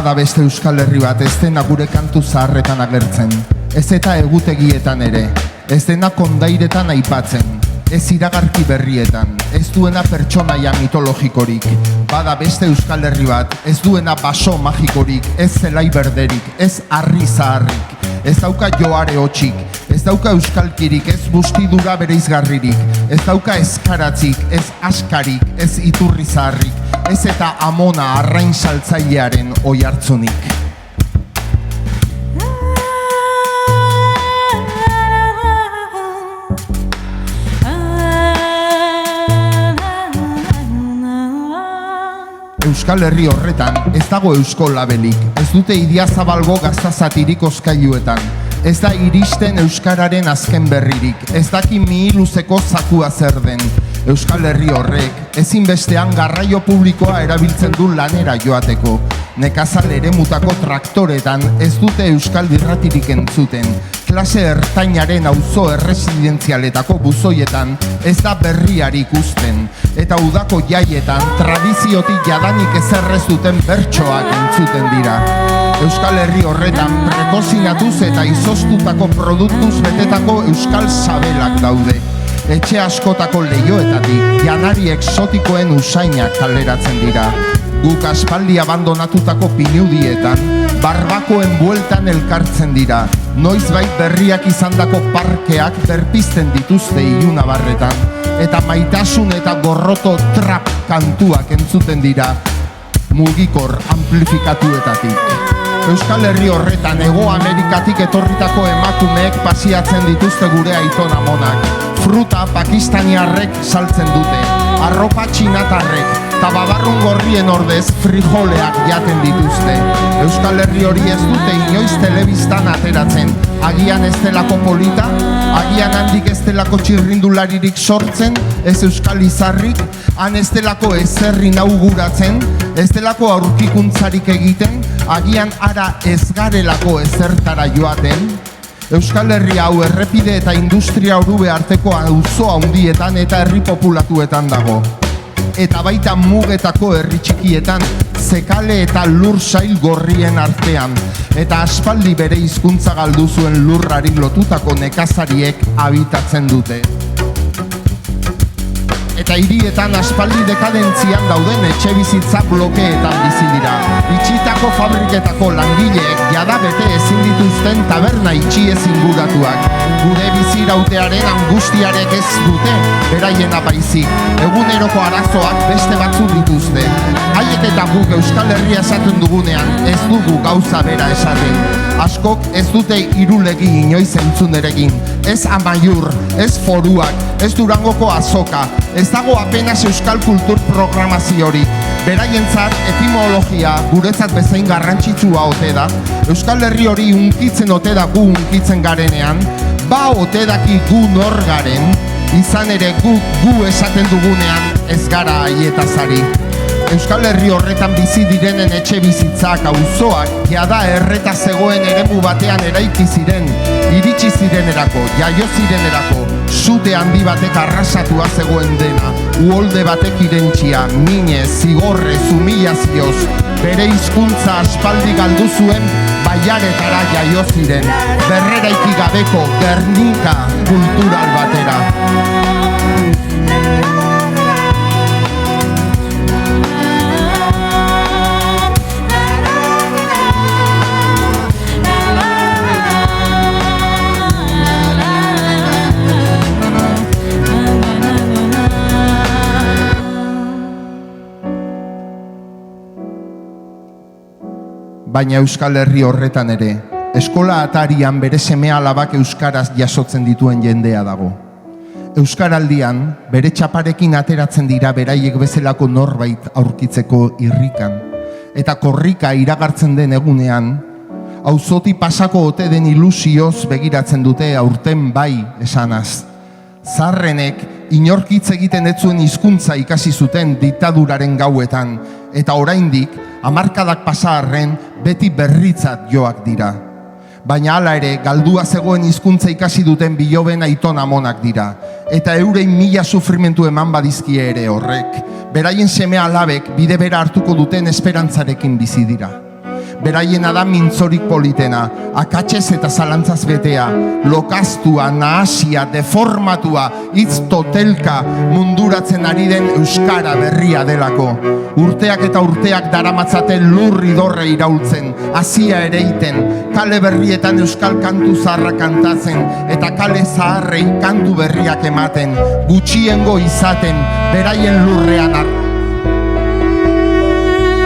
Bada beste Euskal Herri bat, ez dena gure kantu zaharretan agertzen, ez eta egutegietan ere, ez dena kondairetan aipatzen, ez iragarki berrietan, ez duena pertsonaia mitologikorik. Bada beste Euskal Herri bat, ez duena baso magikorik, ez zelai berderik, ez harri zaharrik, ez dauka joare hotxik, ez dauka euskalkirik, ez bustidura bereizgarririk, ez dauka eskaratzik, ez askarik, ez iturri zaharrik, ez eta amona arrain saltzailearen oihartzunik. Euskal Herri horretan ez dago eusko labelik, ez dute Idiazabalgo gaztazatirik oskailuetan, ez da iristen euskararen azken berririk, ez daki mihiluzeko zakua zer den. Euskal Herri horrek ezinbestean garraio publikoa erabiltzen du lanera joateko. Nekazal eremutako traktoretan ez dute euskal irratirik entzuten. Klase ertainaren auzo erresidentzialetako buzoietan ez da berriarik ikusten. Eta udako jaietan tradiziotik jadanik ezerrez duten bertsoak entzuten dira. Euskal Herri horretan prekozinatuz eta izoztutako produktuz betetako euskal sabelak daude. Etxe askotako leihoetatik janari exotikoen usainak kaleratzen dira. Guk aspaldi abandonatutako pinudietan, barbakoen bueltan elkartzen dira. Noizbait berriak izandako parkeak berpizten dituzte ilunabarretan. Eta maitasun eta gorroto trap kantuak entzuten dira mugikor amplifikatuetatik. Euskal Herri horretan Hego Amerikatik etorritako emakumeek pasiatzen dituzte gure aitona-amonak. Fruta pakistaniarrek saltzen dute, arropa txinatarrek, eta babarrun gorrien ordez frijoleak jaten dituzte. Euskal Herri hori ez dute inoiz telebistan ateratzen, agian ez delako polita, agian handik ez delako txirrindularirik sortzen, ez euskal izarrik, han ez delako ezer inauguratzen, ez delako aurkikuntzarik egiten, agian ara ez garelako ezertara joaten. Euskal Herri hau errepide eta industria orube arteko auzo handietan eta herri populatuetan dago. Eta baita mugetako herri txikietan, zekale eta lur sail gorrien artean, eta aspaldi bere hizkuntza galdu zuen lurrari lotutako nekazariek habitatzen dute. Eta hirietan aspaldi dekadentzian dauden etxe bizitza blokeetan bizi dira. Itxitako fabriketako langileek jada bete ezin dituzten taberna itxiez inguratuak. Gure bizirautearen angustiarek ez dute beraiena baizik. Eguneroko arazoak beste batzuk dituzte. Haiek eta guk Euskal Herria esaten dugunean ez dugu gauza bera esaten. Askok ez dute irulegi inoiz entzun eregin. Ez Amaiur, ez Foruak, ez Durangoko Azoka, ez dago apenas euskal kultur programaziorik. Beraientzat etimologia guretzat bezain garrantzitsua ote da. Euskal Herri hori hunkitzen ote da gu hunkitzen garenean, ba ote daki gu nor garen, izan ere gu esaten dugunean ez gara haietazari. Euskal Herri horretan bizi direnen etxe bizitzak, auzoak, jada erreta zegoen eremu batean eraiki ziren, iritsi zirenerako, jaio zirenerako, sute handi batek arrasatua zegoen dena, uholde batek irentsia, minez, zigorrez, humilazioz, bere hizkuntza aspaldi galdu zuen baiaretara jaio ziren, berreraiki gabeko Gernika kultural batera. Baina Euskal Herri horretan ere, eskola atarian bere seme-alabak euskaraz jasotzen dituen jendea dago. Euskaraldian, bere txaparekin ateratzen dira beraiek bezalako norbait aurkitzeko irrikan. Eta korrika iragartzen den egunean, auzoti pasako ote den ilusioz begiratzen dute aurten bai esanaz. Zaharrenek inorkitz egiten ez zuen hizkuntza ikasi zuten diktaduraren gauetan, eta oraindik, hamarkadak pasa arren, beti berritzat joak dira. Baina hala ere, galdua zegoen hizkuntza ikasi duten biloben aitona-amonak dira, eta eurein mila sufrimentu eman badizkie ere horrek. Beraien seme alabek bide bera hartuko duten esperantzarekin bizi dira. beraiena da mintzorik politena, akatsez eta zalantzaz betea, lokaztua, nahasia, deformatua, hitz totelka munduratzen ari den euskara berria delako. Urteak eta urteak daramatzaten lurri dorre iraultzen, hasia ereiten, kale berrietan euskal kantu zaharra kantatzen, eta kale zaharrei kantu berriak ematen, gutxiengo izaten, beraien lurrean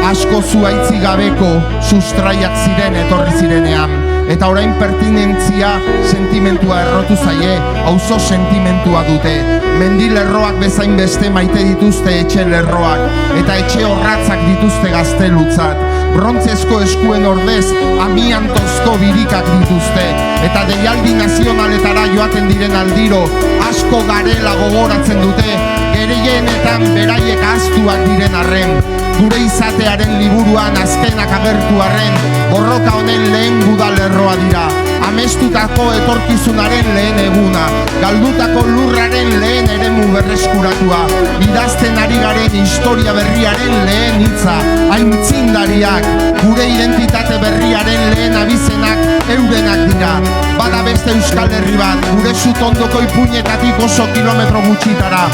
asko zuaitzi gabeko sustraiak ziren etorri zirenean, eta orain pertinentzia sentimentua errotu zaie, auzo sentimentua dute. Mendi lerroak bezain beste maite dituzte etxe lerroak, eta etxe horratzak dituzte gaztelutzat. Brontzezko eskuen ordez amiantozko birikak dituzte, eta deialdi nazionaletara joaten diren aldiro asko garela gogoratzen dute, gereienetan beraiek ahaztuak diren arren. Gure izatearen liburuan azkenak agertu arren, borroka honen lehen gudalerroa dira, amestutako etorkizunaren lehen eguna, galdutako lurraren lehen eremu berreskuratua, idazten ari garen historia berriaren lehen hitza, aintzindariak, gure identitate berriaren lehen abizenak eurenak dira. Bada beste Euskal Herri bat, gure sutondoko ipuinetatik oso kilometro gutxitara,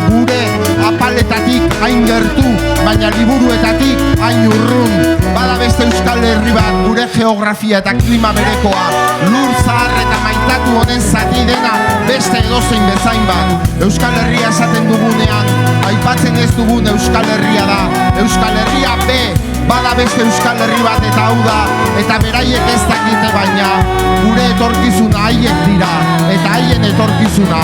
gure apaletatik hain gertu, baina liburuetatik hain urrun. Bada beste Euskal Herri bat, gure geografia eta klima berekoa, lur zahar eta maitatu honen zati dena beste edozein bezain bat. Euskal Herria esaten dugunean, aipatzen ez dugun Euskal Herria da, Euskal Herria B. Bada beste Euskal Herri bat eta hau da, eta beraiek ez dakite baina, gure etorkizuna haiek dira, eta haien etorkizuna.